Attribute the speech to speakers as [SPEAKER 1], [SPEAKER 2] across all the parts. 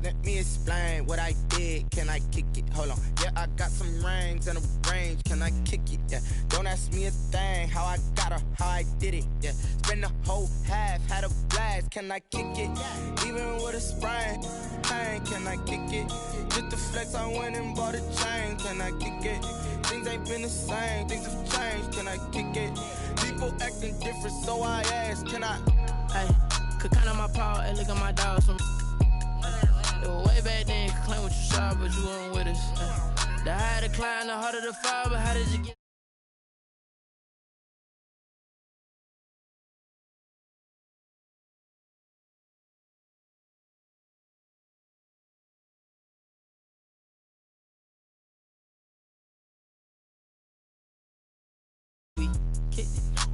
[SPEAKER 1] Let me explain what I did. Can I kick it? Hold on. Yeah, I got some rings and a range. Can I kick it? Yeah. Don't ask me a thing. How I got her, how I did it. Yeah. Spend the whole half, had a blast. Can I kick it? Even with a sprain, pain. Can I kick it? Just the flex, I went and bought a chain. Can I kick it? Things ain't been the same. Things have changed. Can I kick it? People acting different, so I ask. Can I?
[SPEAKER 2] Hey, could count on my power and look at my dogs. It was way back then, you could claim what you saw, but you weren't with us. The higher the climb, the harder the fall, but how did you get?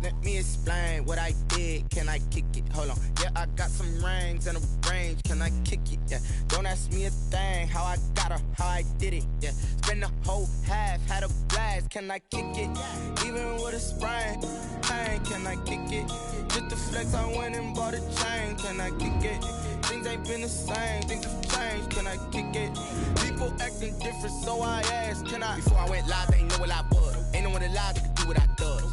[SPEAKER 1] Let me explain what I did. Can I kick it? Hold on. Yeah, I got some rings and a range. Can I kick it? Yeah. Don't ask me a thing. How I got her, how I did it. Yeah. Spend the whole half, had a blast. Can I kick it? Even with a sprain, pain. Can I kick it? Just the flex, I went and bought a chain. Can I kick it? Things ain't been the same. Things have changed. Can I kick it? People acting different, so I asked. Can I? Before I went live, they ain't know what I was. Ain't no one alive that could do what I does.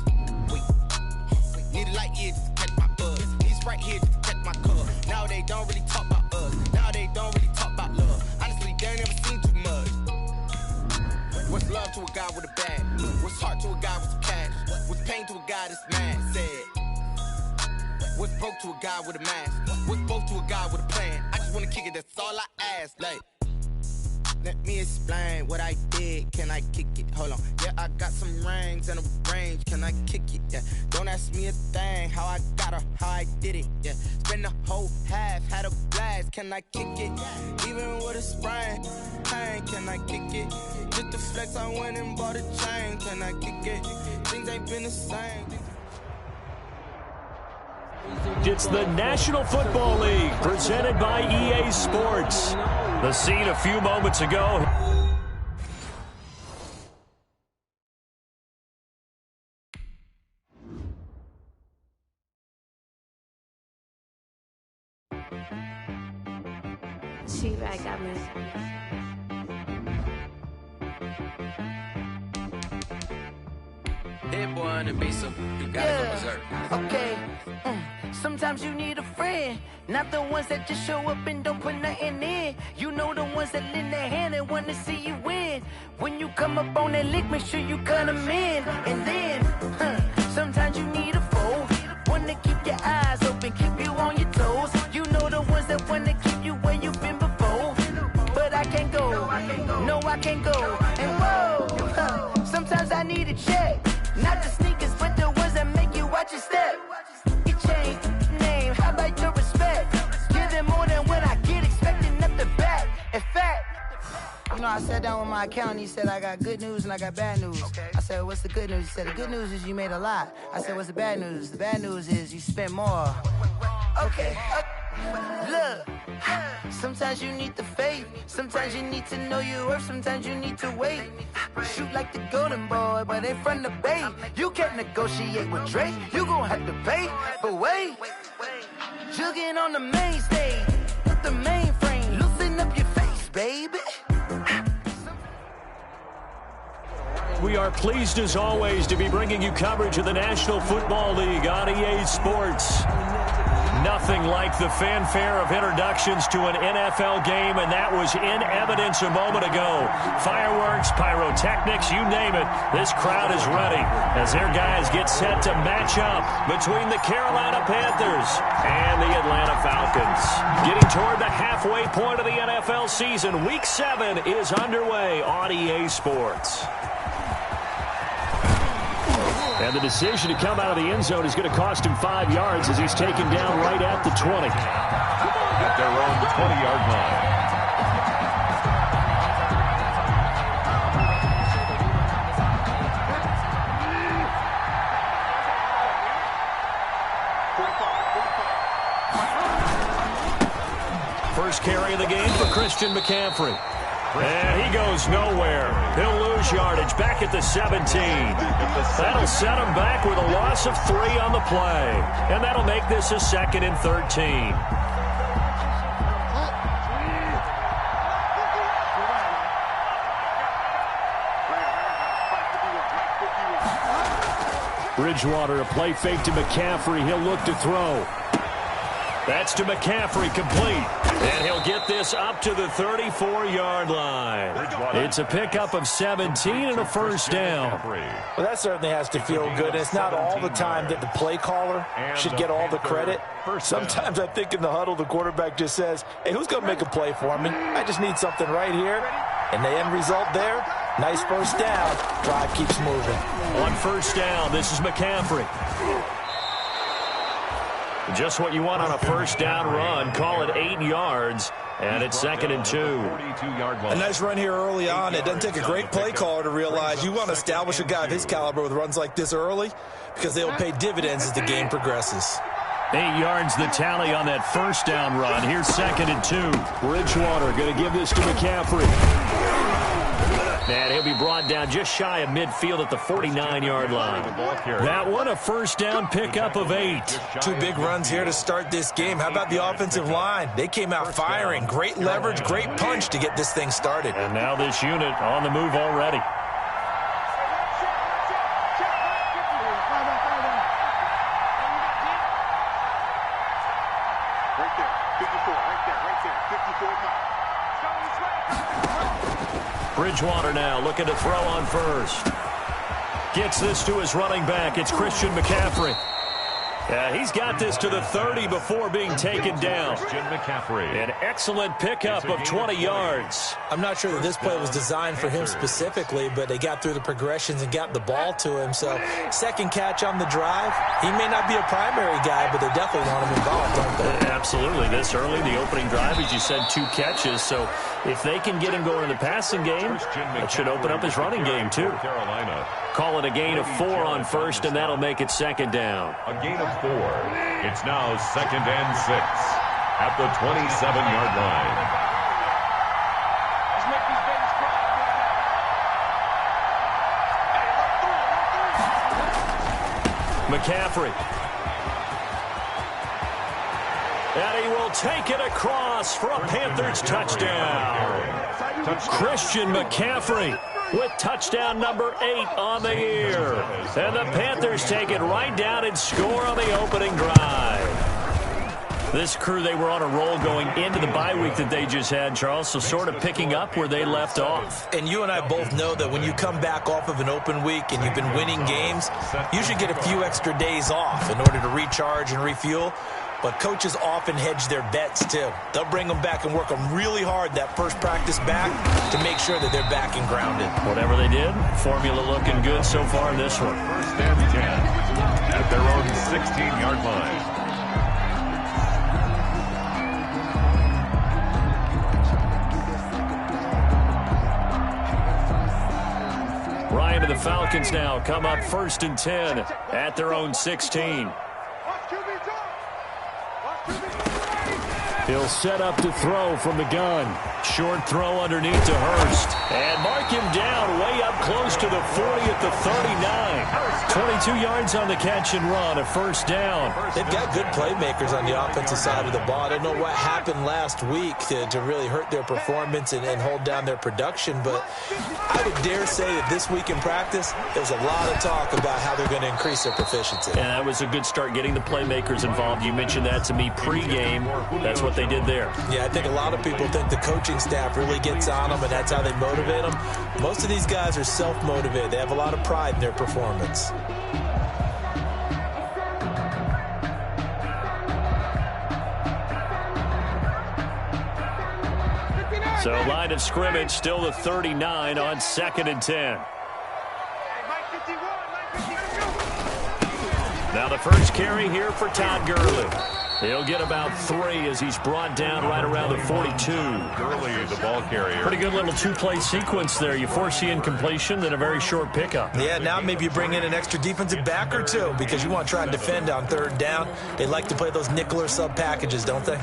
[SPEAKER 1] Need a light here just to catch my buzz. Need Sprite here just to catch my cuz. Now they don't really talk about us. Now they don't really talk about love. Honestly, they ain't never seen too much. What's love to a guy with a bag? What's heart to a guy with some cash? What's pain to a guy that's mad? Said. What's broke to a guy with a mask? What's both to a guy with a plan? I just wanna kick it, that's all I ask. Like, let me explain what I did. Can I kick it? Hold on. Yeah, I got some rings and a range. Can I kick it? Yeah. Don't ask me a thing. How I got her, how I did it. Yeah. Spend the whole half, had a blast. Can I kick it? Even with a sprain, pain. Can I kick it? Just the flex, I went and bought a chain. Can I kick it? Things ain't been the same.
[SPEAKER 3] It's the National Football League, presented by EA Sports. The scene a few moments ago.
[SPEAKER 4] She-Rag got me.
[SPEAKER 2] That boy on the beat, so you gotta go berserk.
[SPEAKER 5] Okay. Sometimes you need a friend, not the ones that just show up and don't put nothing in. You know the ones that lend their hand and want to see you win. When you come up on that lick, make sure you cut them in. And then, sometimes you need a foe, one to keep your eyes open, keep you on your toes. You know the ones that want to keep you where you've been before. But I can't go, no I can't go. And whoa, sometimes I need a check, not the sneakers, but the ones that make you watch your step. You change name, how about your respect? Give them more than what I get, expecting nothing back. In fact, you know, I sat down with my accountant, he said I got good news and I got bad news. I said, what's the good news? He said, the good news is you made a lot. I said, what's the bad news? The bad news is you spent more. Okay, look, sometimes you need the faith, sometimes you need to know your worth, sometimes you need to wait. Shoot like the golden boy, but in front of the bay. You can't negotiate with Drake, you gon' have to pay. But wait, jugging on the main stage, with the mainframe, loosen up your face, baby.
[SPEAKER 3] We are pleased as always to be bringing you coverage of the National Football League on EA Sports. Nothing like the fanfare of introductions to an NFL game, and that was in evidence a moment ago. Fireworks, pyrotechnics, you name it. This crowd is ready as their guys get set to match up between the Carolina Panthers and the Atlanta Falcons. Getting toward the halfway point of the NFL season, Week 7 is underway on EA Sports. And the decision to come out of the end zone is going to cost him 5 yards as he's taken down right at the 20.
[SPEAKER 6] At their own 20-yard line.
[SPEAKER 3] First carry of the game for Christian McCaffrey. And he goes nowhere. He'll lose yardage back at the 17. That'll set him back with a loss of 3 on the play. And that'll make this a 2nd and 13. Bridgewater, a play fake to McCaffrey. He'll look to throw. That's to McCaffrey, complete. And he'll get this up to the 34-yard line. It's a pickup of 17 and a first down.
[SPEAKER 7] Well, that certainly has to feel good. It's not all the time that the play caller should get all the credit. Sometimes I think in the huddle, the quarterback just says, hey, who's going to make a play for me? I just need something right here. And the end result there, nice first down. Drive keeps moving.
[SPEAKER 3] On first down, this is McCaffrey. Just what you want on a first down run. Call it 8 yards, and it's 2nd and 2.
[SPEAKER 8] A nice run here early on. It doesn't take a great play caller to realize you want to establish a guy of his caliber with runs like this early because they will pay dividends as the game progresses.
[SPEAKER 3] 8 yards the tally on that first down run. Here's 2nd and 2. Bridgewater going to give this to McCaffrey. And he'll be brought down just shy of midfield at the 49-yard line. That one, a first down pickup of 8.
[SPEAKER 8] 2 big runs here to start this game. How about the offensive line? They came out firing. Great leverage, great punch to get this thing started.
[SPEAKER 3] And now this unit on the move already. Bridgewater now looking to throw on first. Gets this to his running back. It's Christian McCaffrey. He's got this to the 30 before being taken down. An excellent pickup of 20 yards.
[SPEAKER 7] I'm not sure that this play was designed for him specifically, but they got through the progressions and got the ball to him. So, second catch on the drive. He may not be a primary guy, but they definitely want him involved, don't they?
[SPEAKER 3] Absolutely. This early, the opening drive, as you said, 2 catches. So, if they can get him going in the passing game, that should open up his running game, too. Call it a gain of 4 on first, and that'll make it 2nd down.
[SPEAKER 6] A gain of 4. It's now 2nd and 6 at the 27-yard line.
[SPEAKER 3] McCaffrey. And he will take it across for a Panthers touchdown. Christian McCaffrey with touchdown number 8 on the year. And the Panthers take it right down and score on the opening drive. This crew, they were on a roll going into the bye week that they just had, Charles, so sort of picking up where they left off.
[SPEAKER 7] And you and I both know that when you come back off of an open week and you've been winning games, you should get a few extra days off in order to recharge and refuel. But coaches often hedge their bets, too. They'll bring them back and work them really hard that first practice back to make sure that they're back and grounded. Whatever they did, formula looking good so far in this one.
[SPEAKER 6] First and 10 at their own 16-yard line.
[SPEAKER 3] Ryan and the Falcons now come up 1st and 10 at their own 16. He'll set up to throw from the gun. Short throw underneath to Hurst. And mark him down way up close to the 40 at the 39. 22 yards on the catch and run, a first down.
[SPEAKER 7] They've got good playmakers on the offensive side of the ball. I don't know what happened last week to really hurt their performance and hold down their production, but I would dare say that this week in practice, there's a lot of talk about how they're going to increase their proficiency.
[SPEAKER 3] And that was a good start getting the playmakers involved. You mentioned that to me pregame. That's what they did there.
[SPEAKER 7] Yeah, I think a lot of people think the coaching staff really gets on them, and that's how they motivate them. Most of these guys are self-motivated. They have a lot of pride in their performance.
[SPEAKER 3] So line of scrimmage still the 39 on 2nd and 10. Now the first carry here for Todd Gurley. He'll get about 3 as he's brought down right around the 42.
[SPEAKER 6] Gurley, the ball carrier.
[SPEAKER 3] Pretty good little 2-play sequence there. You force the incompletion, then a very short pickup.
[SPEAKER 7] Yeah, now maybe you bring in an extra defensive back or 2 because you want to try and defend on 3rd down. They like to play those nickel or sub packages, don't they?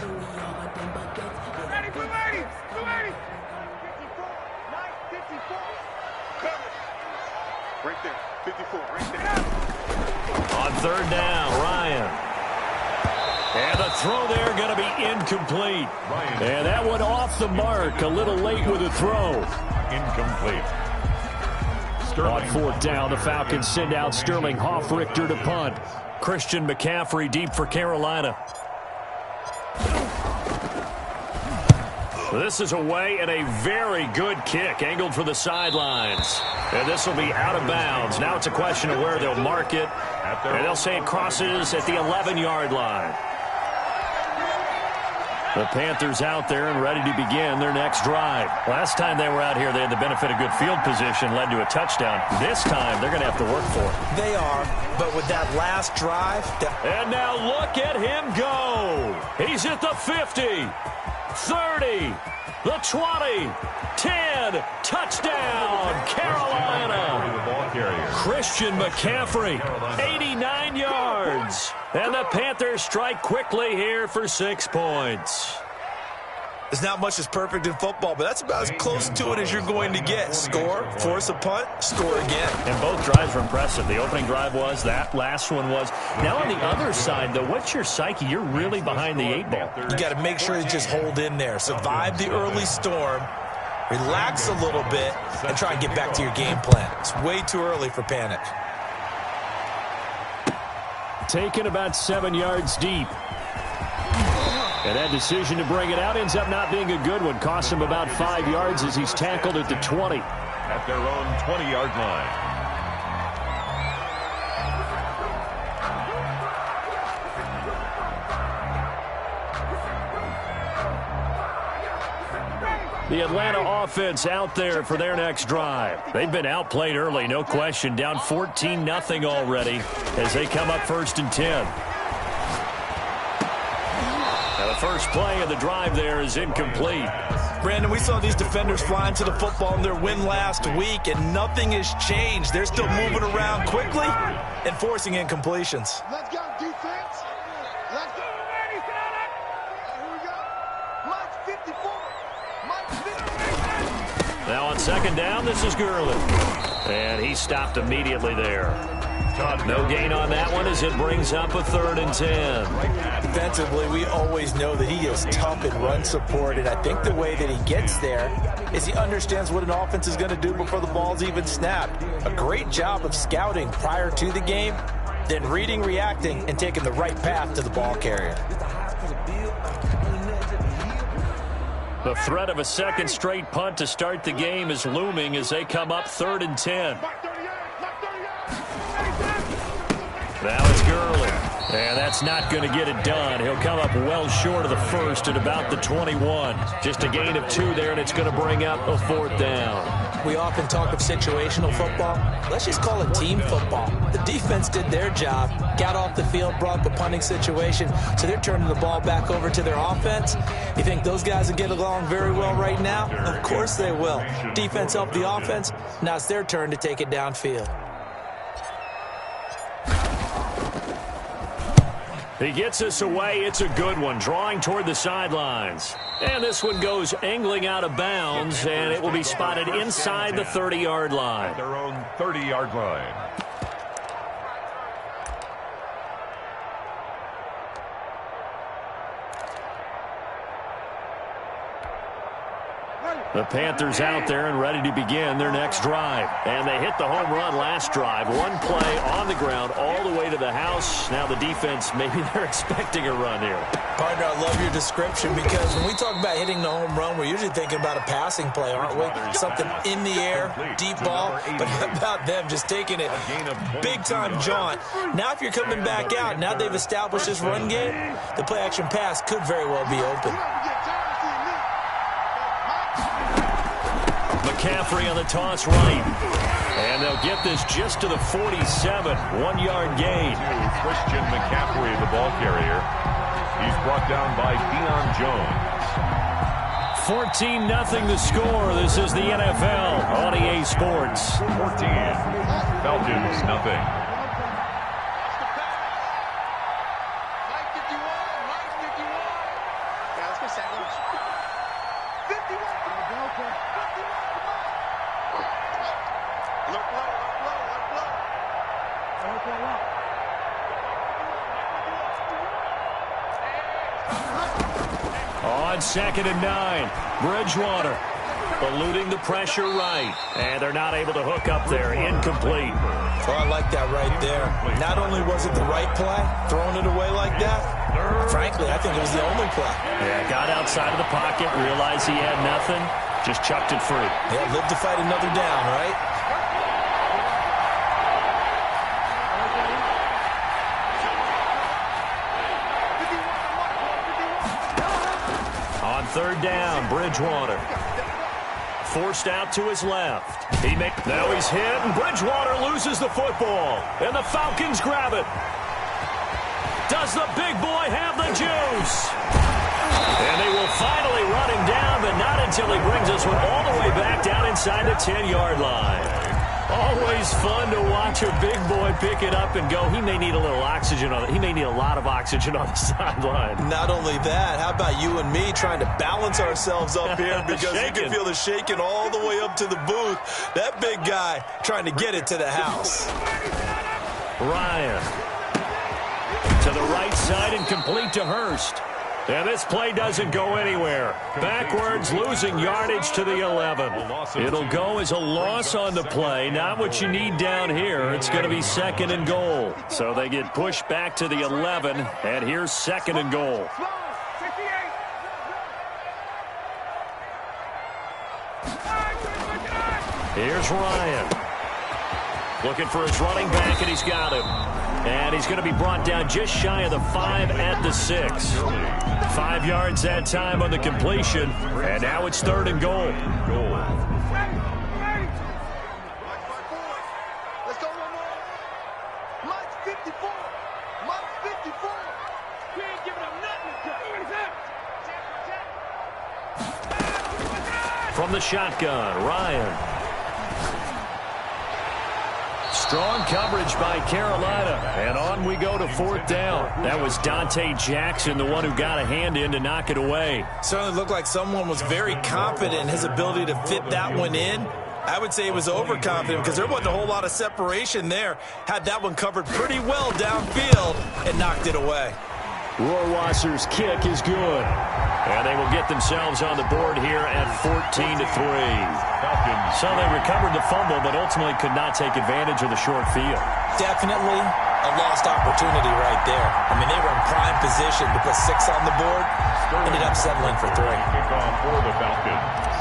[SPEAKER 6] Right there, 54, right there.
[SPEAKER 3] On 3rd down, Ryan. And the throw there going to be incomplete. And that one off the mark, a little late with the throw.
[SPEAKER 6] Incomplete.
[SPEAKER 3] On fourth down, the Falcons send out Sterling Hoffrichter to punt. Christian McCaffrey deep for Carolina. This is away and a very good kick angled for the sidelines. And this will be out of bounds. Now it's a question of where they'll mark it. And they'll say it crosses at the 11-yard line. The Panthers out there and ready to begin their next drive. Last time they were out here, they had the benefit of good field position, led to a touchdown. This time, they're going to have to work for it.
[SPEAKER 8] They are, but with that last drive...
[SPEAKER 3] And now look at him go. He's at the 50, 30, the 20, 10, touchdown, Carolina. Christian McCaffrey, 89 yards. And the Panthers strike quickly here for 6 points.
[SPEAKER 8] There's not much that's perfect in football, but that's about as close to it as you're going to get. Score, force a punt, score again.
[SPEAKER 3] And both drives were impressive. The opening drive was, that last one was. Now on the other side, though, what's your psyche? You're really behind the 8 ball.
[SPEAKER 8] You got to make sure you just hold in there. Survive the early storm, relax a little bit, and try and get back to your game plan. It's way too early for panic.
[SPEAKER 3] Taken about 7 yards deep. And that decision to bring it out ends up not being a good one. Costs him about 5 yards as he's tackled at the 20.
[SPEAKER 6] At their own 20-yard line.
[SPEAKER 3] The Atlanta offense out there for their next drive. They've been outplayed early, no question. Down 14-0 already as they come up 1st and 10. Now the first play of the drive there is incomplete.
[SPEAKER 8] Brandon, we saw these defenders flying to the football in their win last week, and nothing has changed. They're still moving around quickly and forcing incompletions.
[SPEAKER 9] Let's go, defense. Let's go. Here we go. Mike 54. Mike 54.
[SPEAKER 3] Now on 2nd down, this is Gurley. And he stopped immediately there. No gain on that one as it brings up a 3rd and 10.
[SPEAKER 8] Defensively, we always know that he is tough in run support, and I think the way that he gets there is he understands what an offense is going to do before the ball's even snapped. A great job of scouting prior to the game, then reading, reacting, and taking the right path to the ball carrier.
[SPEAKER 3] The threat of a second straight punt to start the game is looming as they come up 3rd and 10. Now it's Gurley. And that's not going to get it done. He'll come up well short of the first at about the 21. Just a gain of 2 there, and it's going to bring up a 4th down.
[SPEAKER 8] We often talk of situational football. Let's just call it team football. The defense did their job, got off the field, brought up a punting situation, so they're turning the ball back over to their offense. You think those guys will get along very well right now? Of course they will. Defense helped the offense. Now it's their turn to take it downfield.
[SPEAKER 3] He gets us away. It's a good one, drawing toward the sidelines. And this one goes angling out of bounds, and it will be spotted inside the 30-yard line.
[SPEAKER 6] Their own 30-yard line.
[SPEAKER 3] The Panthers out there and ready to begin their next drive. And they hit the home run last drive. One play on the ground all the way to the house. Now the defense, maybe they're expecting a run here.
[SPEAKER 8] Partner, I love your description because when we talk about hitting the home run, we're usually thinking about a passing play, aren't we? Something in the air, deep ball. But how about them just taking it big-time jaunt? Now if you're coming back out, now they've established this run game, the play-action pass could very well be open.
[SPEAKER 3] McCaffrey on the toss right. And they'll get this just to the 47. 1-yard gain.
[SPEAKER 6] Christian McCaffrey, the ball carrier. He's brought down by Deion Jones.
[SPEAKER 3] 14-0 the score. This is the NFL on EA Sports.
[SPEAKER 6] 14. Falcons, nothing.
[SPEAKER 3] On 2nd and 9, Bridgewater. Eluding the pressure right. And they're not able to hook up there. Incomplete.
[SPEAKER 7] Oh, I like that right there. Not only was it the right play, throwing it away like that, frankly, I think it was the only play.
[SPEAKER 3] Yeah, got outside of the pocket, realized he had nothing, just chucked it free.
[SPEAKER 7] Yeah, live to fight another down, right?
[SPEAKER 3] On third down, Bridgewater. Forced out to his left. Now he's hit, and Bridgewater loses the football. And the Falcons grab it. Does the big boy have the juice? And they will finally run him down, but not until he brings this one all the way back down inside the 10-yard line. Always fun to watch a big boy pick it up and go. He may need a little oxygen on it. He may need a lot of oxygen on the sideline.
[SPEAKER 7] Not only that, how about you and me trying to balance ourselves up here because you can feel the shaking all the way up to the booth. That big guy trying to get it to the house.
[SPEAKER 3] Ryan to the right side and complete to Hurst. And this play doesn't go anywhere. Backwards, losing yardage to the 11. It'll go as a loss on the play. Not what you need down here. It's going to be 2nd and goal. So they get pushed back to the 11, and here's 2nd and goal. Here's Ryan. Looking for his running back, and he's got him. And he's going to be brought down just shy of the 5 at the 6. 5 yards that time on the completion. And now it's 3rd and goal.
[SPEAKER 9] Let's go one more. March 54. March 54. We ain't giving up nothing.
[SPEAKER 3] From the shotgun, Ryan. Strong coverage by Carolina. And on we go to 4th down. That was Dante Jackson, the one who got a hand in to knock it away.
[SPEAKER 7] Certainly looked like someone was very confident in his ability to fit that one in. I would say he was overconfident because there wasn't a whole lot of separation there. Had that one covered pretty well downfield and knocked it away.
[SPEAKER 3] Rohrwasser's kick is good. And they will get themselves on the board here at 14-3. So they recovered the fumble, but ultimately could not take advantage of the short field. Definitely
[SPEAKER 7] A lost opportunity right there. I mean, they were in prime position to put 6 on the board. Ended up settling for 3.
[SPEAKER 6] Kickoff for the Falcons.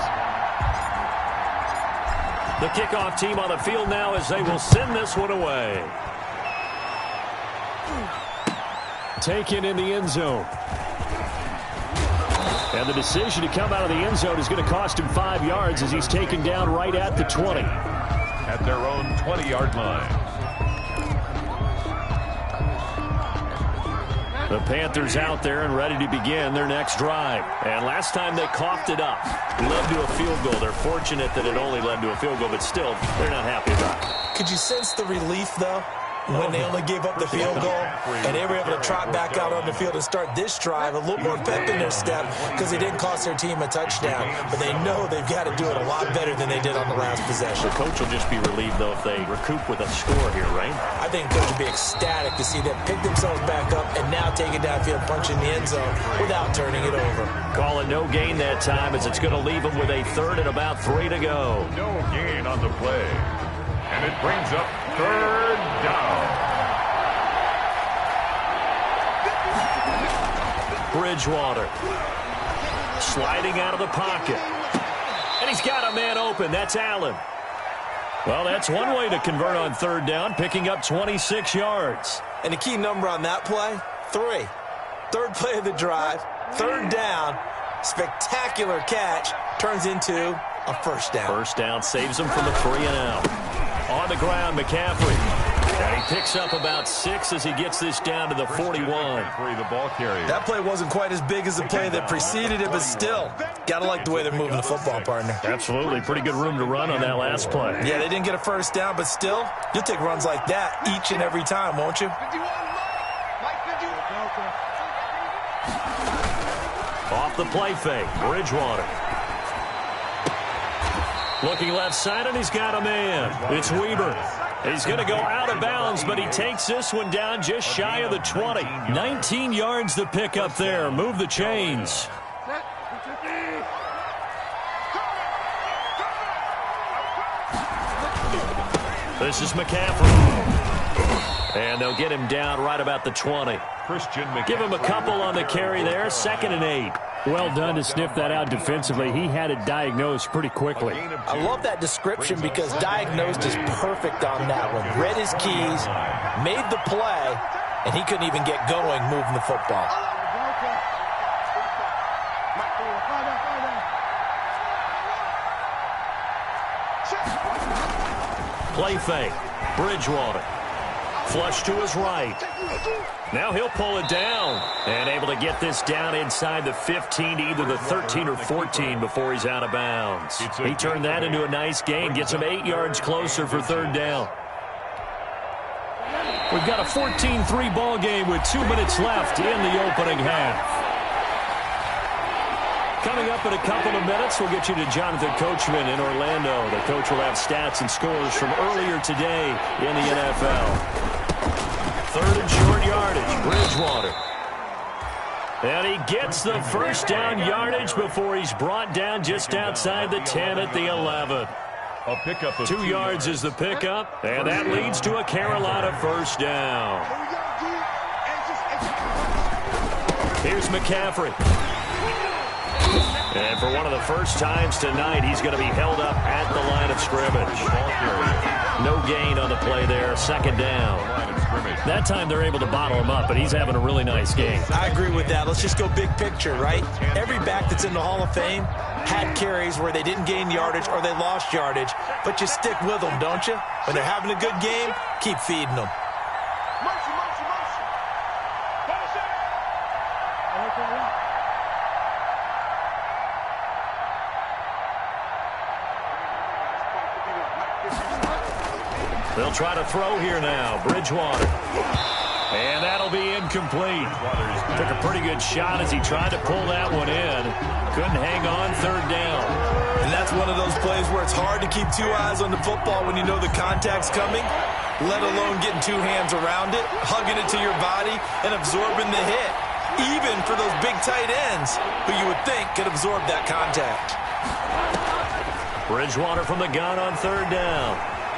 [SPEAKER 3] The kickoff team on the field now as they will send this one away. Taken in the end zone. And the decision to come out of the end zone is going to cost him 5 yards as he's taken down right at the 20.
[SPEAKER 6] At their own 20-yard line.
[SPEAKER 3] The Panthers out there and ready to begin their next drive. And last time they coughed it up. Led to a field goal. They're fortunate that it only led to a field goal, but still, they're not happy about it.
[SPEAKER 7] Could you sense the relief, though, when they only gave up the field goal and they were able to trot back out on the field and start this drive a little more pep in their step because it didn't cost their team a touchdown, but they know they've got to do it a lot better than they did on the last possession.
[SPEAKER 3] The coach will just be relieved, though, if they recoup with a score here, right?
[SPEAKER 7] I think coach will be ecstatic to see them pick themselves back up and now take it downfield, punch in the end zone without turning it over.
[SPEAKER 3] Call it no gain that time as it's going to leave them with a third and about 3 to go.
[SPEAKER 6] No gain on the play. And it brings up 3rd down.
[SPEAKER 3] Bridgewater sliding out of the pocket. And he's got a man open. That's Allen. Well, that's one way to convert on 3rd down, picking up 26 yards.
[SPEAKER 7] And the key number on that play, 3. 3rd play of the drive, 3rd down, spectacular catch, turns into a 1st down.
[SPEAKER 3] 1st down saves him from the 3 and out. On the ground, McCaffrey. And he picks up about 6 as he gets this down to the 41.
[SPEAKER 7] That play wasn't quite as big as the play that preceded it, but still, got to like the way they're moving the football, partner.
[SPEAKER 3] Absolutely. Pretty good room to run on that last play.
[SPEAKER 7] Yeah, they didn't get a 1st down, but still, you'll take runs like that each and every time, won't you?
[SPEAKER 3] Off the play fake, Bridgewater. Looking left side, and he's got a man. It's Weber. He's going to go out of bounds, but he takes this one down just shy of the 20. 19 yards to pick up there. Move the chains. This is McCaffrey. And they'll get him down right about the 20. Give him a couple on the carry there. 2nd and 8.
[SPEAKER 10] Well done to sniff that out defensively. He had it diagnosed pretty quickly.
[SPEAKER 8] I love that description because diagnosed is perfect on that one. Read his keys, made the play, and he couldn't even get going moving the football.
[SPEAKER 3] Play fake. Bridgewater. Flush to his right. Now he'll pull it down. And able to get this down inside the 15 to either the 13 or 14 before he's out of bounds. He turned that into a nice gain. Gets him 8 yards closer for 3rd down.
[SPEAKER 10] We've got a 14-3 ball game with 2 minutes left in the opening half.
[SPEAKER 3] Coming up in a couple of minutes, we'll get you to Jonathan Coachman in Orlando. The coach will have stats and scores from earlier today in the NFL. 3rd and short yardage, Bridgewater. And he gets the first down yardage before he's brought down just outside the 10 at the 11.
[SPEAKER 6] A pickup of
[SPEAKER 3] 2 yards is the pickup, and that leads to a Carolina first down. Here's McCaffrey. And for one of the first times tonight, he's going to be held up at the line of scrimmage. No gain on the play there. 2nd down. That time they're able to bottle him up, but he's having a really nice game.
[SPEAKER 8] I agree with that. Let's just go big picture, right? Every back that's in the Hall of Fame had carries where they didn't gain yardage or they lost yardage, but you stick with them, don't you? When they're having a good game, keep feeding them.
[SPEAKER 3] They'll try to throw here now. Bridgewater. And that'll be incomplete. Took a pretty good shot as he tried to pull that one in. Couldn't hang on. 3rd down.
[SPEAKER 8] And that's one of those plays where it's hard to keep 2 eyes on the football when you know the contact's coming, let alone getting 2 hands around it, hugging it to your body, and absorbing the hit. Even for those big tight ends who you would think could absorb that contact.
[SPEAKER 3] Bridgewater from the gun on 3rd down.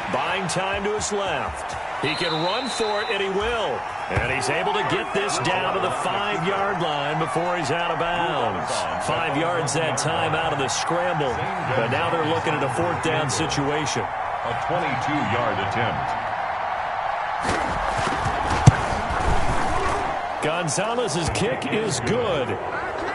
[SPEAKER 3] Buying time to his left. He can run for it, and he will. And he's able to get this down to the 5-yard line before he's out of bounds. 5 yards that time out of the scramble. But now they're looking at a 4th down situation.
[SPEAKER 6] A 22-yard attempt.
[SPEAKER 3] Gonzalez's kick is good.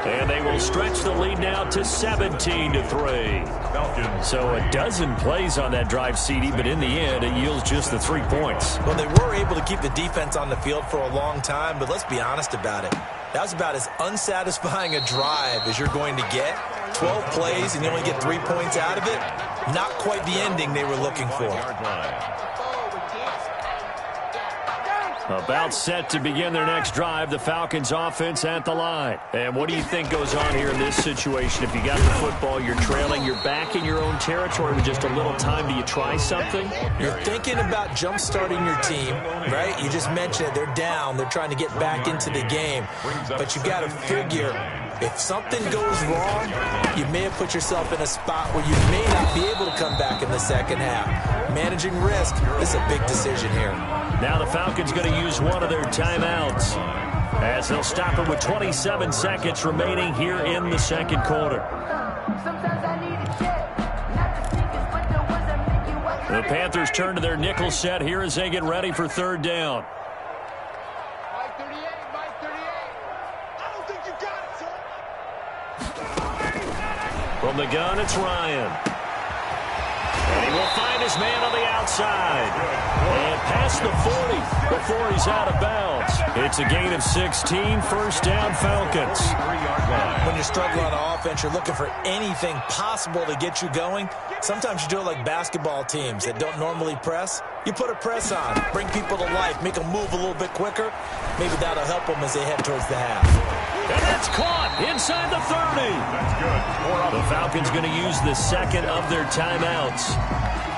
[SPEAKER 3] And they will stretch the lead now to 17-3. So a dozen plays on that drive, CD, but in the end, it yields just the 3 points.
[SPEAKER 8] Well, they were able to keep the defense on the field for a long time, but let's be honest about it. That was about as unsatisfying a drive as you're going to get. 12 plays and you only get 3 points out of it. Not quite the ending they were looking for.
[SPEAKER 3] About set to begin their next drive, the Falcons offense at the line. And what do you think goes on here in this situation? If you got the football, you're trailing, you're back in your own territory with just a little time. Do you try something?
[SPEAKER 8] You're thinking about jump-starting your team, right? You just mentioned it. They're down. They're trying to get back into the game. But you've got to figure, if something goes wrong, you may have put yourself in a spot where you may not be able to come back in the second half. Managing risk is a big decision here.
[SPEAKER 3] Now the Falcons going to use one of their timeouts as they'll stop it with 27 seconds remaining here in the 2nd quarter. The Panthers turn to their nickel set here as they get ready for 3rd down.
[SPEAKER 9] Mike 38, Mike 38. I don't think you got it, son.
[SPEAKER 3] From the gun, it's Ryan. And he will find his man on the outside. And past the 40 before he's out of bounds. It's a gain of 16, 1st down Falcons.
[SPEAKER 8] When you're struggling on offense, you're looking for anything possible to get you going. Sometimes you do it like basketball teams that don't normally press. You put a press on, bring people to life, make them move a little bit quicker. Maybe that'll help them as they head towards the half.
[SPEAKER 3] And that's caught inside the 30.
[SPEAKER 6] That's good.
[SPEAKER 3] The Falcons going to use the 2nd of their timeouts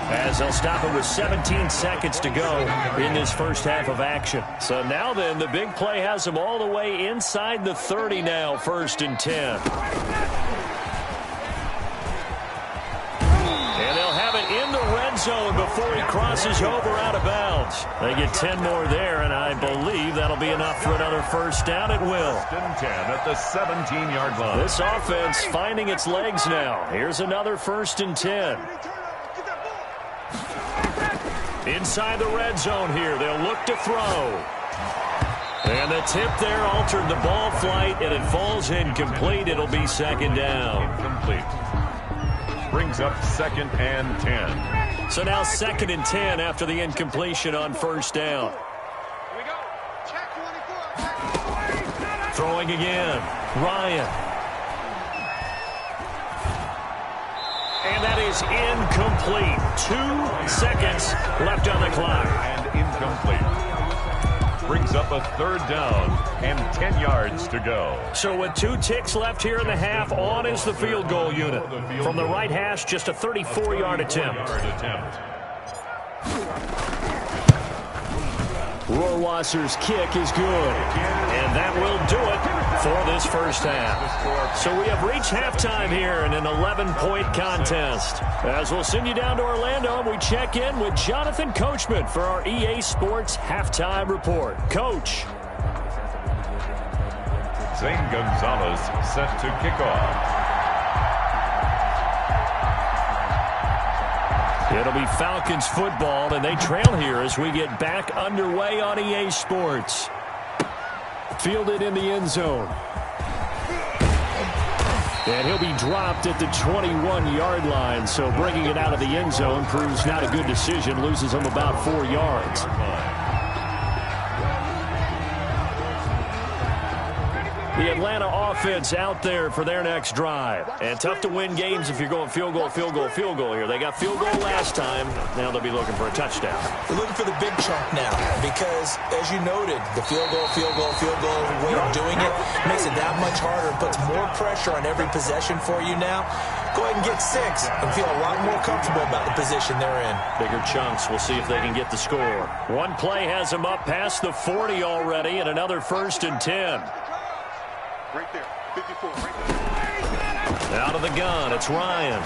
[SPEAKER 3] as they'll stop it with 17 seconds to go in this first half of action. So now then, the big play has them all the way inside the 30 now, 1st and 10. And they'll have it in the red zone before he crosses over out of bounds. They get 10 more there, and I believe that'll be enough for another first down at will.
[SPEAKER 6] 1st and 10 at the 17-yard line.
[SPEAKER 3] This offense finding its legs now. Here's another 1st and 10. Inside the red zone here, they'll look to throw. And the tip there altered the ball flight, and it falls incomplete. It'll be 2nd down.
[SPEAKER 6] Incomplete. Brings up 2nd and 10.
[SPEAKER 3] So now 2nd and 10 after the incompletion on 1st down.
[SPEAKER 9] Here we go. Check 24.
[SPEAKER 3] Throwing again. Ryan. And that is incomplete. 2 seconds left on the clock.
[SPEAKER 6] And incomplete. Brings up a 3rd down and 10 yards to go.
[SPEAKER 3] So with 2 ticks left here in the half, on is the field goal unit. From the right hash, just a 34-yard attempt. Rohrwasser's kick is good. And that will do it for this first half. So we have reached halftime here in an 11-point contest. As we'll send you down to Orlando, and we check in with Jonathan Coachman for our EA Sports Halftime Report. Coach.
[SPEAKER 6] Zane Gonzalez set to kick off.
[SPEAKER 3] It'll be Falcons football, and they trail here as we get back underway on EA Sports. Fielded in the end zone. And he'll be dropped at the 21-yard line, so bringing it out of the end zone proves not a good decision. Loses him about 4 yards. The Atlanta offense out there for their next drive. And tough to win games if you're going field goal, field goal, field goal here. They got field goal last time. Now they'll be looking for a touchdown.
[SPEAKER 8] They're looking for the big chunk now because, as you noted, the field goal way of doing it makes it that much harder. It puts more pressure on every possession for you now. Go ahead and get 6 and feel a lot more comfortable about the position they're in.
[SPEAKER 3] Bigger chunks. We'll see if they can get the score. One play has them up past the 40 already, and another 1st and 10.
[SPEAKER 9] Right there, 54, right there.
[SPEAKER 3] Out of the gun, it's Ryan.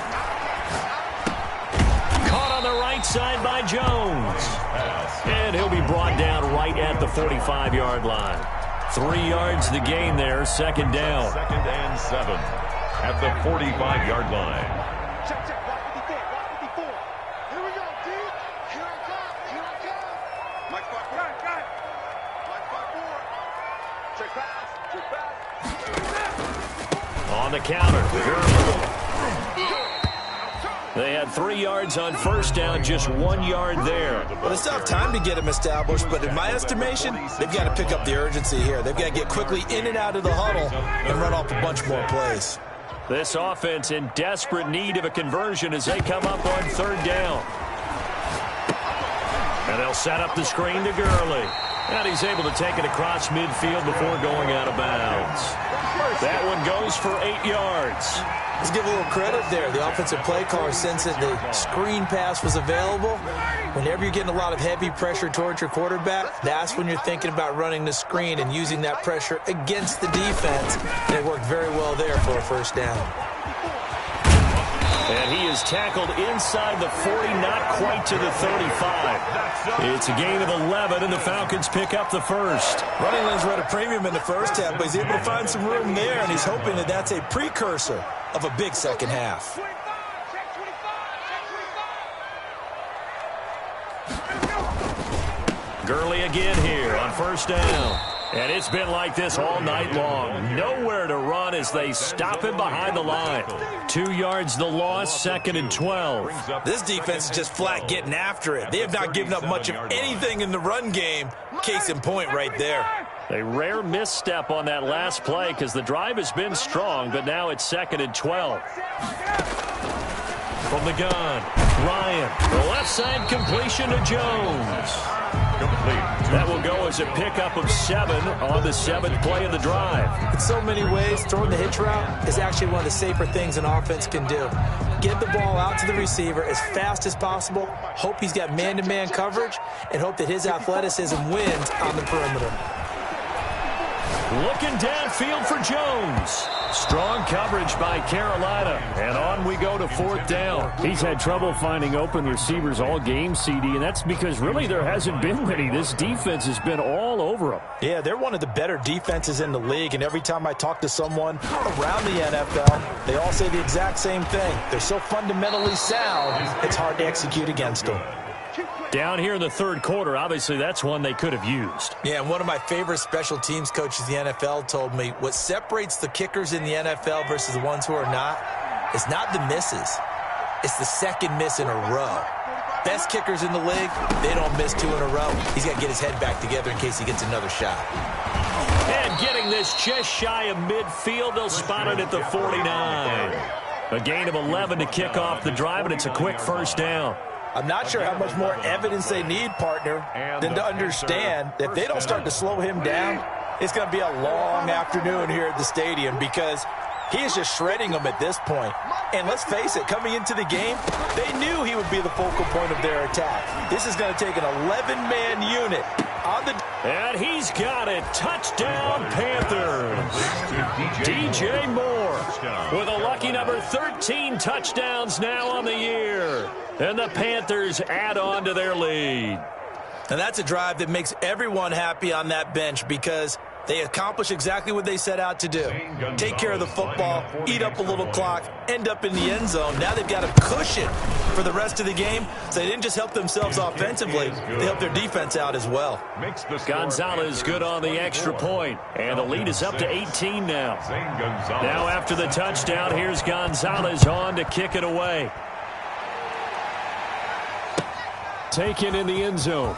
[SPEAKER 3] Caught on the right side by Jones. And he'll be brought down right at the 45-yard line. 3 yards the gain there, 2nd down.
[SPEAKER 6] 2nd and 7 at the 45-yard line.
[SPEAKER 9] Check, check, block 54, block 54. Here we go, D. Here I come, here I come. Mike spot 4. Got it. Mike spot 4. Check pass, check pass.
[SPEAKER 3] On the counter, they had 3 yards on 1st down, just 1 yard there.
[SPEAKER 8] Well, they still have time to get them established, but in my estimation, they've got to pick up the urgency here. They've got to get quickly in and out of the huddle and run off a bunch more plays.
[SPEAKER 3] This offense in desperate need of a conversion as they come up on 3rd down. And they'll set up the screen to Gurley. And he's able to take it across midfield before going out of bounds. That one goes for 8 yards.
[SPEAKER 8] Let's give a little credit there. The offensive play caller sensed that the screen pass was available. Whenever you're getting a lot of heavy pressure towards your quarterback, that's when you're thinking about running the screen and using that pressure against the defense. And it worked very well there for a 1st down.
[SPEAKER 3] And he is tackled inside the 40, not quite to the 35. It's a gain of 11, and the Falcons pick up the 1st.
[SPEAKER 8] Running lanes were at a premium in the first half, but he's able to find some room there, and he's hoping that that's a precursor of a big second half.
[SPEAKER 3] Gurley again here on 1st down. And it's been like this all night long. Nowhere to run as they stop him behind the line. 2 yards the loss, 2nd and 12.
[SPEAKER 8] This defense is just flat getting after it. They have not given up much of anything in the run game. Case in point right there.
[SPEAKER 3] A rare misstep on that last play because the drive has been strong, but now it's 2nd and 12. From the gun, Ryan. The left side completion to Jones.
[SPEAKER 6] Complete.
[SPEAKER 3] That will go as a pickup of 7 on the 7th play of the drive.
[SPEAKER 8] In so many ways, throwing the hitch route is actually one of the safer things an offense can do. Get the ball out to the receiver as fast as possible, hope he's got man-to-man coverage, and hope that his athleticism wins on the perimeter.
[SPEAKER 3] Looking downfield for Jones. Strong coverage by Carolina. And on we go to 4th down.
[SPEAKER 10] He's had trouble finding open receivers all game, CD, and that's because really there hasn't been many. This defense has been all over him.
[SPEAKER 8] Yeah, they're one of the better defenses in the league, and every time I talk to someone around the NFL, they all say the exact same thing. They're so fundamentally sound, it's hard to execute against them.
[SPEAKER 10] Down here in the 3rd quarter, obviously that's one they could have used.
[SPEAKER 8] Yeah, and one of my favorite special teams coaches in the NFL told me what separates the kickers in the NFL versus the ones who are not is not the misses. It's the second miss in a row. Best kickers in the league, they don't miss 2 in a row. He's got to get his head back together in case he gets another shot.
[SPEAKER 3] And getting this just shy of midfield, they'll spot it at the 49. A gain of 11 to kick off the drive, and it's a quick 1st down.
[SPEAKER 8] I'm not sure how much more evidence they need, partner, than to understand that if they don't start to slow him down, it's going to be a long afternoon here at the stadium because he is just shredding them at this point. And let's face it, coming into the game, they knew he would be the focal point of their attack. This is going to take an 11-man unit on the...
[SPEAKER 3] And he's got it. Touchdown, Panthers. DJ Moore with a lucky number 13 touchdowns now on the year. And the Panthers add on to their lead.
[SPEAKER 8] And that's a drive that makes everyone happy on that bench because they accomplish exactly what they set out to do. Take care of the football, eat up a little clock, end up in the end zone. Now they've got a cushion for the rest of the game. So they didn't just help themselves offensively, they helped their defense out as well.
[SPEAKER 3] Gonzalez good on the extra point. And the lead is up to 18 now. Now after the touchdown, here's Gonzalez on to kick it away.
[SPEAKER 10] Taken in the end zone.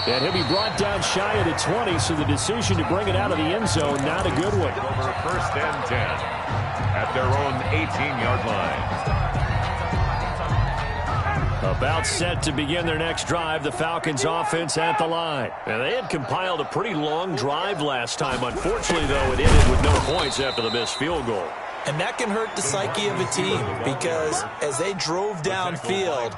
[SPEAKER 10] And he'll be brought down shy of the 20, so the decision to bring it out of the end zone, not a good one.
[SPEAKER 6] Over 1st and 10 at their own 18-yard line.
[SPEAKER 3] About set to begin their next drive, the Falcons offense at the line. And they had compiled a pretty long drive last time. Unfortunately, though, it ended with no points after the missed field goal.
[SPEAKER 8] And that can hurt the psyche of a team because as they drove downfield,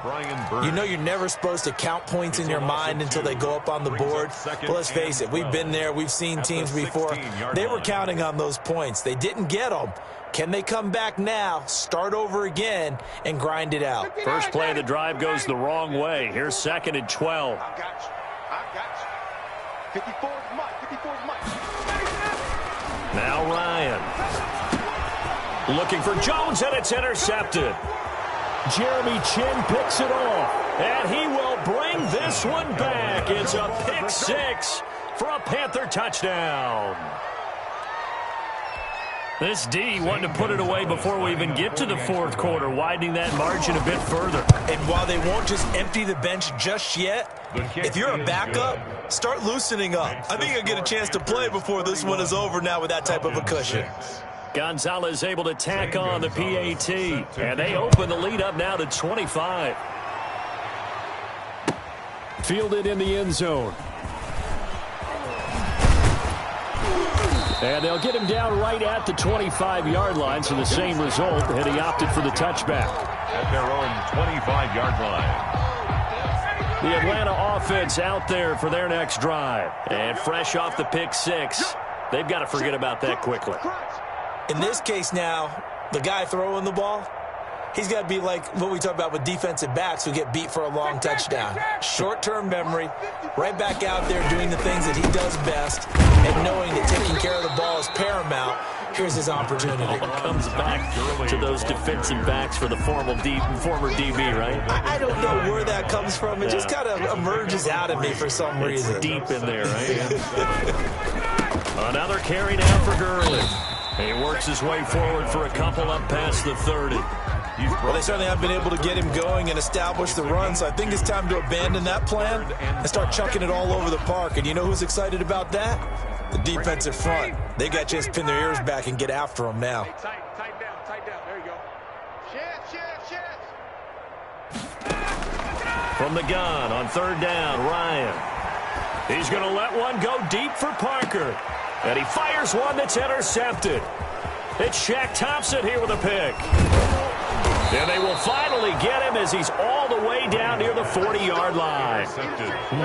[SPEAKER 8] you know you're never supposed to count points in your mind until they go up on the board. But let's face it, we've been there. We've seen teams before. They were counting on those points. They didn't get them. Can they come back now, start over again, and grind it out?
[SPEAKER 3] First play of the drive goes the wrong way. Here's 2nd and 12.
[SPEAKER 9] I got you. 54 is Mike. 54 is Mike.
[SPEAKER 3] Now Ryan. Looking for Jones, and it's intercepted.
[SPEAKER 10] Jeremy Chin picks it off.
[SPEAKER 3] And he will bring this one back. It's a pick 6 for a Panther touchdown. This D wanted to put it away before we even get to the 4th quarter, widening that margin a bit further.
[SPEAKER 8] And while they won't just empty the bench just yet, if you're a backup, start loosening up. I think you'll get a chance to play before this one is over now with that type of a cushion.
[SPEAKER 3] Gonzalez able to tack on the PAT, and they open the lead up now to 25.
[SPEAKER 10] Fielded in the end zone. And they'll get him down right at the 25-yard line, so the same result, and he opted for the touchback.
[SPEAKER 6] At their own 25-yard line.
[SPEAKER 3] The Atlanta offense out there for their next drive. And fresh off the pick 6, they've got to forget about that quickly.
[SPEAKER 8] In this case now, the guy throwing the ball, he's got to be like what we talk about with defensive backs who get beat for a long touchdown. Short-term memory, right back out there doing the things that he does best, and knowing that taking care of the ball is paramount. Here's his opportunity.
[SPEAKER 3] It comes back to those defensive backs for the former DB, right?
[SPEAKER 8] I don't know where that comes from. It just kind of emerges out of me for some reason.
[SPEAKER 3] It's deep in there, right? Another carry now for Gurley. He works his way forward for a couple up past the 30.
[SPEAKER 8] Well, they certainly have been able to get him going and establish the run, so I think it's time to abandon that plan and start chucking it all over the park. And you know who's excited about that? The defensive front. They got to just pin their ears back and get after him now.
[SPEAKER 9] Hey, tight down. There you go. Chance.
[SPEAKER 3] From the gun on 3rd down, Ryan. He's going to let one go deep for Parker. And he fires one that's intercepted. It's Shaq Thompson here with a pick. And they will finally get him as he's all the way down near the 40-yard line.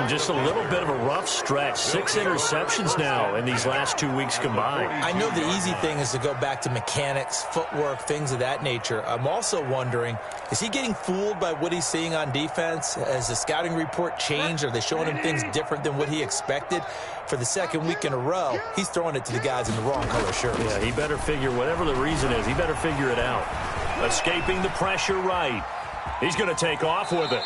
[SPEAKER 3] Just a little bit of a rough stretch. 6 interceptions now in these last 2 weeks combined.
[SPEAKER 8] I know the easy thing is to go back to mechanics, footwork, things of that nature. I'm also wondering, is he getting fooled by what he's seeing on defense? Has the scouting report changed? Are they showing him things different than what he expected? For the second week in a row, he's throwing it to the guys in the wrong color shirts.
[SPEAKER 3] Yeah, he better figure, whatever the reason is, he better figure it out. Escaping the pressure right. He's going to take off with it.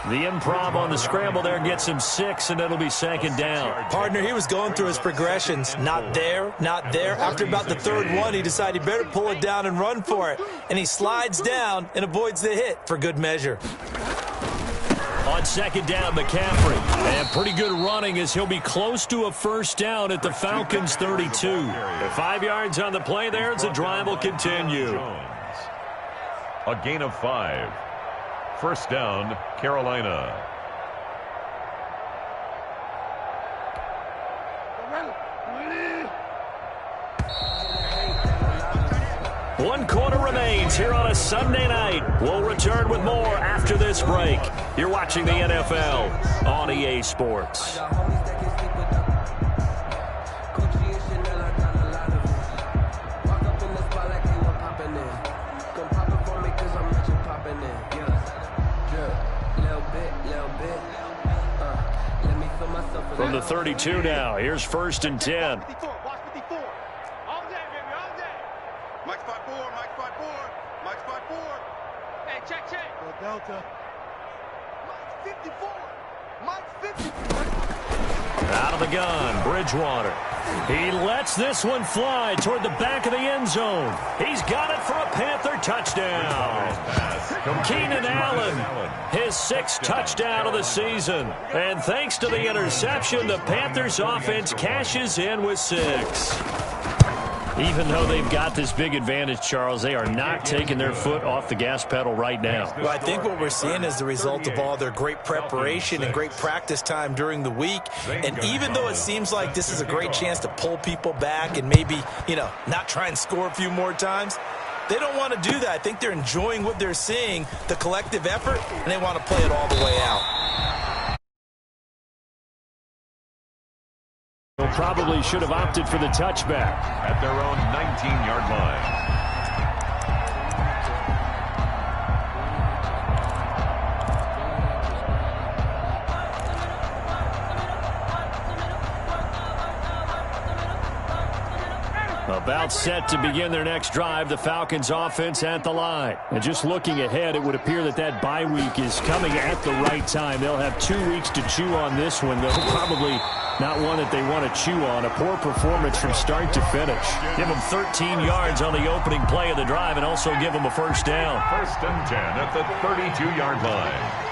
[SPEAKER 3] The improv on the scramble there gets him 6, and it'll be 2nd down.
[SPEAKER 8] Partner, he was going through his progressions. Not there, not there. After about the 3rd one, he decided he better pull it down and run for it. And he slides down and avoids the hit for good measure.
[SPEAKER 3] On 2nd down, McCaffrey. And pretty good running as he'll be close to a 1st down at the Falcons' 32. 5 yards on the play there as the drive will continue.
[SPEAKER 6] A gain of 5. 1st down, Carolina.
[SPEAKER 3] One quarter remains here on a Sunday night. We'll return with more after this break. You're watching the NFL on EA Sports. From the 32 now, here's 1st and 10.
[SPEAKER 9] Delta. Mike 54. Mike 54.
[SPEAKER 3] Out of the gun, Bridgewater. He lets this one fly toward the back of the end zone. He's got it for a Panther touchdown. Keenan Allen, his 6th touchdown of the season. And thanks to the interception, the Panthers offense cashes in with 6. Even though they've got this big advantage, Charles, they are not taking their foot off the gas pedal right now.
[SPEAKER 8] Well, I think what we're seeing is the result of all their great preparation and great practice time during the week. And even though it seems like this is a great chance to pull people back and maybe, not try and score a few more times, they don't want to do that. I think they're enjoying what they're seeing, the collective effort, and they want to play it all the way out.
[SPEAKER 3] Probably should have opted for the touchback.
[SPEAKER 6] At their own 19-yard line.
[SPEAKER 3] About set to begin their next drive, the Falcons offense at the line. And just looking ahead, it would appear that bye week is coming at the right time. They'll have 2 weeks to chew on this one, though probably not one that they want to chew on. A poor performance from start to finish. Give them 13 yards on the opening play of the drive and also give them a 1st down.
[SPEAKER 6] 1st and 10 at the 32-yard line.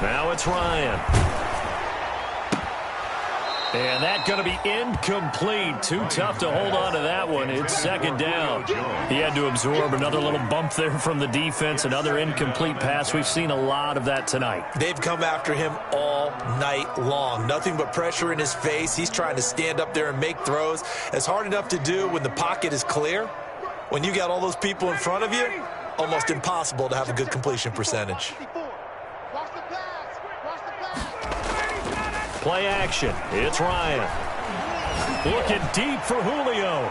[SPEAKER 3] Now it's Ryan. And that's going to be incomplete. Too tough to hold on to that one. It's 2nd down. He had to absorb another little bump there from the defense. Another incomplete pass. We've seen a lot of that tonight.
[SPEAKER 8] They've come after him all night long. Nothing but pressure in his face. He's trying to stand up there and make throws. It's hard enough to do when the pocket is clear. When you got all those people in front of you, almost impossible to have a good completion percentage.
[SPEAKER 3] Play action. It's Ryan. Looking deep for Julio.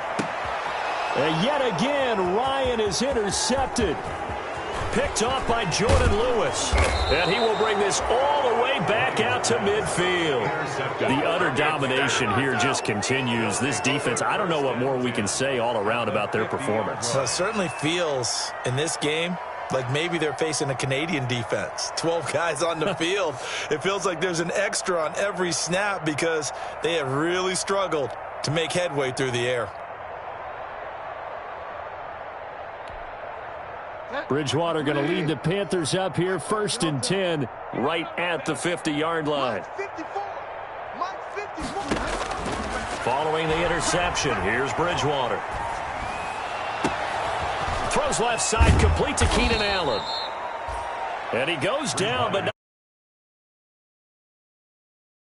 [SPEAKER 3] And yet again, Ryan is intercepted. Picked off by Jordan Lewis. And he will bring this all the way back out to midfield. The utter domination here just continues. This defense, I don't know what more we can say all around about their performance.
[SPEAKER 8] Well, it certainly feels in this game like maybe they're facing a Canadian defense. 12 guys on the field. It feels like there's an extra on every snap because they have really struggled to make headway through the air.
[SPEAKER 3] Bridgewater going to lead the Panthers up here, 1st and 10, right at the 50-yard line. Following the interception, here's Bridgewater. Throws left side, complete to Keenan Allen. And he goes down, but